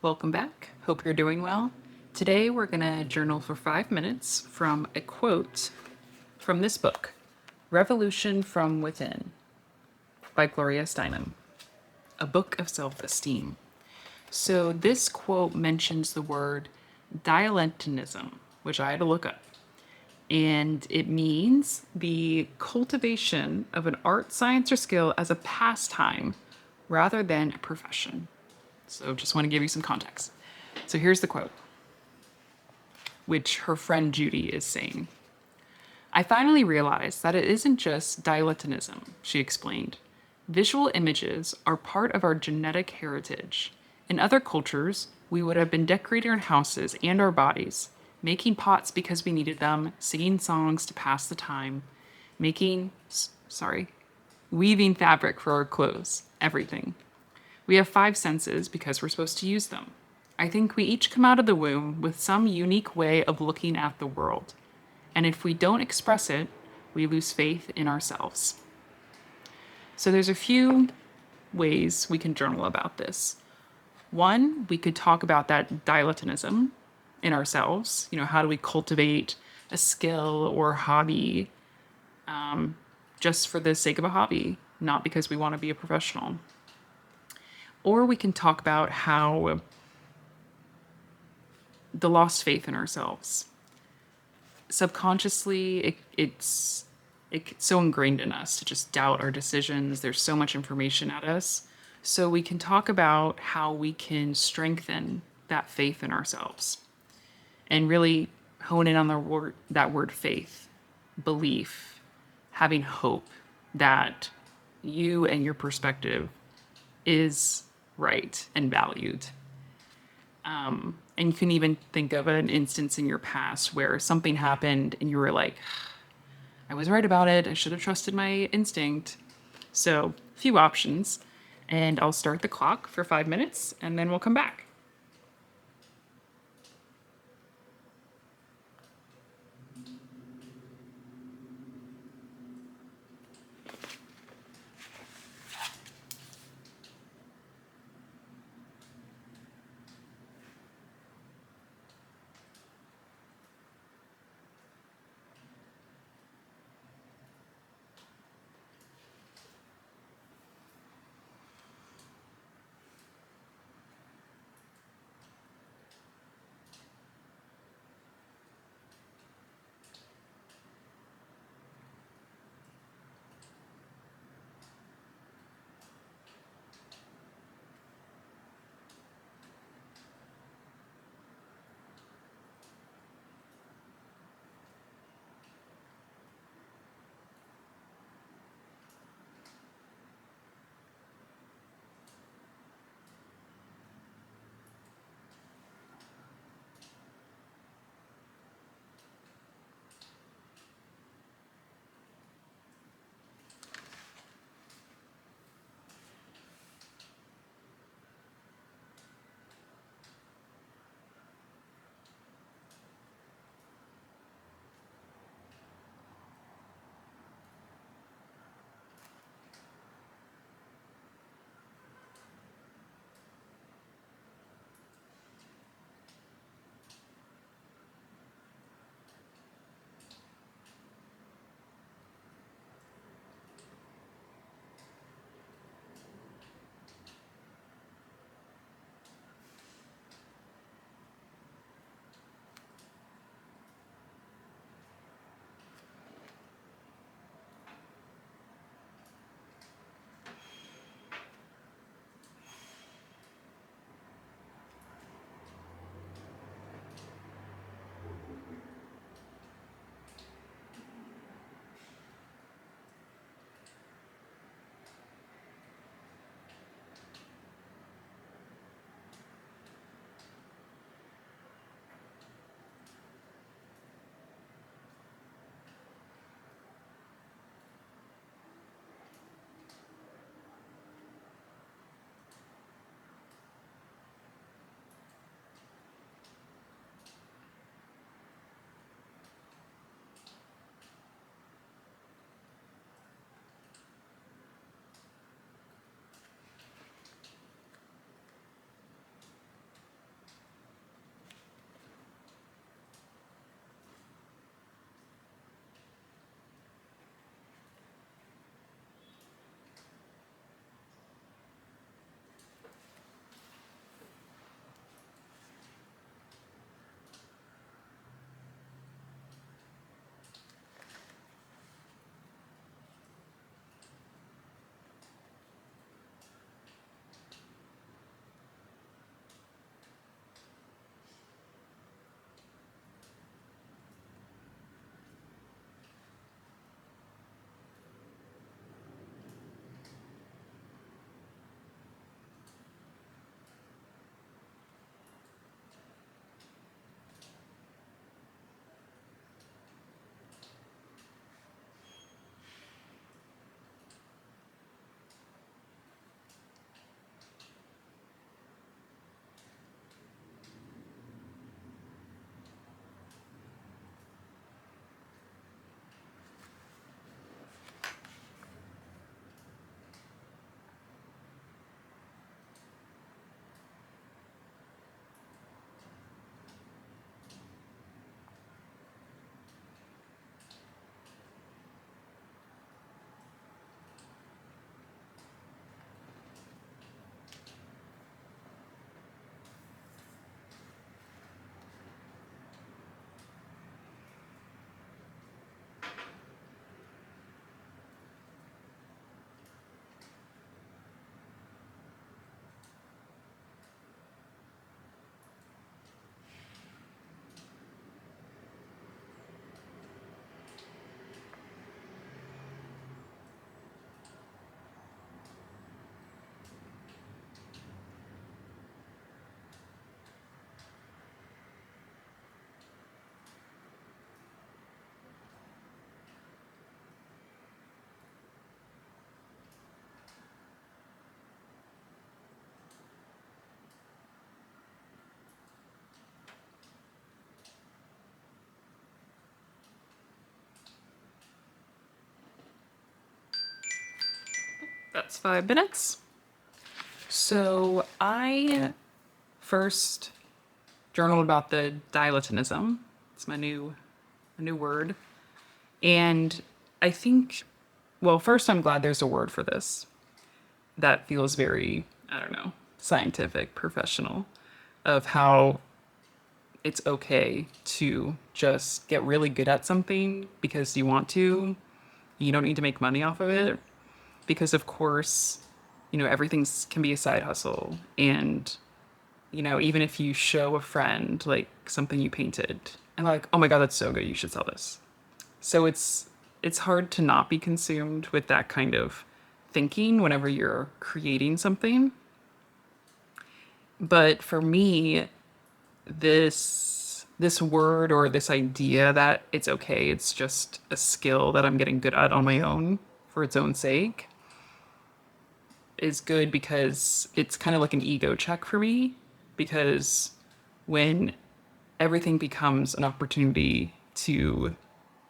Welcome back. Hope you're doing well. Today we're going to journal for 5 minutes from a quote from this book, Revolution from Within by Gloria Steinem, a book of self esteem. So this quote mentions the word dialectinism, which I had to look up. And it means the cultivation of an art, science, or skill as a pastime rather than a profession. So just want to give you some context. So here's the quote, which her friend Judy is saying. I finally realized that it isn't just dilettantism, she explained. Visual images are part of our genetic heritage. In other cultures, we would have been decorating our houses and our bodies, making pots because we needed them, singing songs to pass the time, weaving fabric for our clothes, everything. We have five senses because we're supposed to use them. I think we each come out of the womb with some unique way of looking at the world. And if we don't express it, we lose faith in ourselves. So there's a few ways we can journal about this. One, we could talk about that dilettantism in ourselves. How do we cultivate a skill or hobby just for the sake of a hobby, not because we want to be a professional? Or we can talk about how the lost faith in ourselves. Subconsciously, it's so ingrained in us to just doubt our decisions. There's so much information at us. So we can talk about how we can strengthen that faith in ourselves and really hone in on that word faith, belief, having hope that you and your perspective is right and valued. And you can even think of an instance in your past where something happened and you were like, I was right about it. I should have trusted my instinct. So, a few options. And I'll start the clock for 5 minutes and then we'll come back. That's 5 minutes. So I first journaled about the dilettantrism. It's my new word. And I think, well, first I'm glad there's a word for this that feels very, I don't know, scientific, professional, of how it's okay to just get really good at something because you want to. You don't need to make money off of it because, of course, everything can be a side hustle. And, even if you show a friend like something you painted and like, oh my God, that's so good, you should sell this. So it's hard to not be consumed with that kind of thinking whenever you're creating something. But for me, this word or this idea that it's okay, it's just a skill that I'm getting good at on my own for its own sake is good because it's kind of like an ego check for me because when everything becomes an opportunity to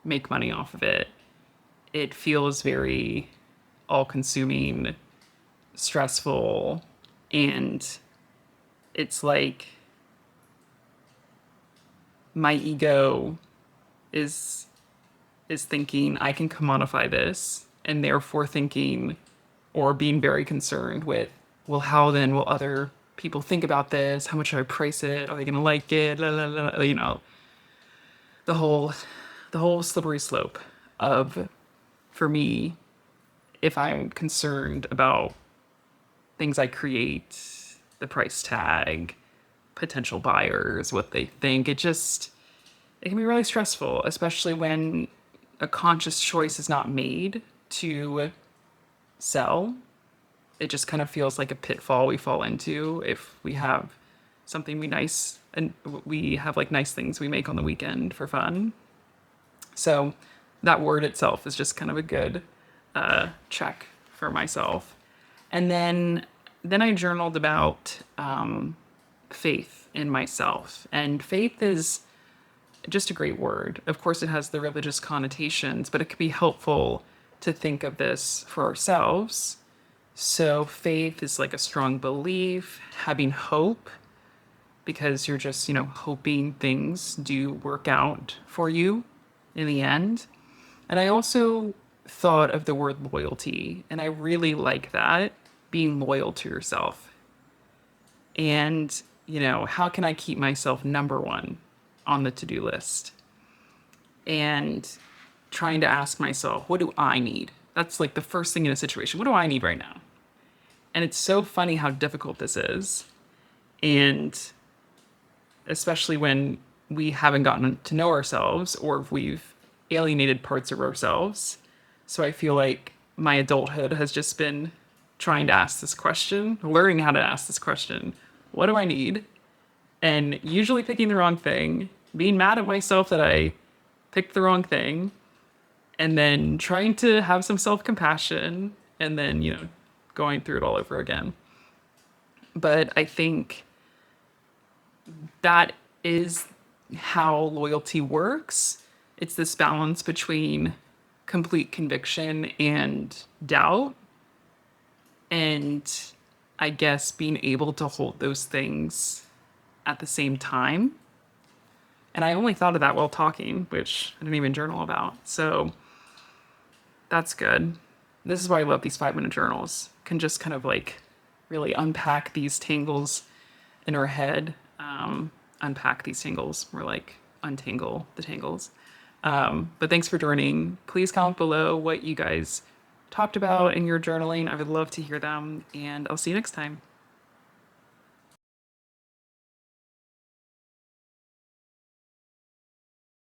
make money off of it, it feels very all consuming, stressful, and it's like my ego is thinking I can commodify this and therefore thinking or being very concerned with, well, how then will other people think about this? How much should I price it? Are they gonna like it? La, la, la, the whole slippery slope of, for me, if I'm concerned about things I create, the price tag, potential buyers, what they think, it can be really stressful, especially when a conscious choice is not made to sell. It just kind of feels like a pitfall we fall into if we have something we nice and we have like nice things we make on the weekend for fun. So that word itself is just kind of a good check for myself. And then I journaled about faith in myself. And faith is just a great word. Of course, it has the religious connotations, but it could be helpful to think of this for ourselves. So, faith is like a strong belief, having hope, because you're just, hoping things do work out for you in the end. And I also thought of the word loyalty, and I really like that, being loyal to yourself. And, how can I keep myself number one on the to do list? And trying to ask myself, what do I need? That's like the first thing in a situation. What do I need right now? And it's so funny how difficult this is. And especially when we haven't gotten to know ourselves or if we've alienated parts of ourselves. So I feel like my adulthood has just been trying to ask this question, learning how to ask this question. What do I need? And usually picking the wrong thing, being mad at myself that I picked the wrong thing, and then trying to have some self-compassion and then, going through it all over again. But I think that is how loyalty works. It's this balance between complete conviction and doubt. And I guess being able to hold those things at the same time. And I only thought of that while talking, which I didn't even journal about. So that's good. This is why I love these 5 minute journals. Can just kind of like really unpack these tangles in our head. Unpack these tangles, or like untangle the tangles. But thanks for joining. Please comment below what you guys talked about in your journaling. I would love to hear them, and I'll see you next time.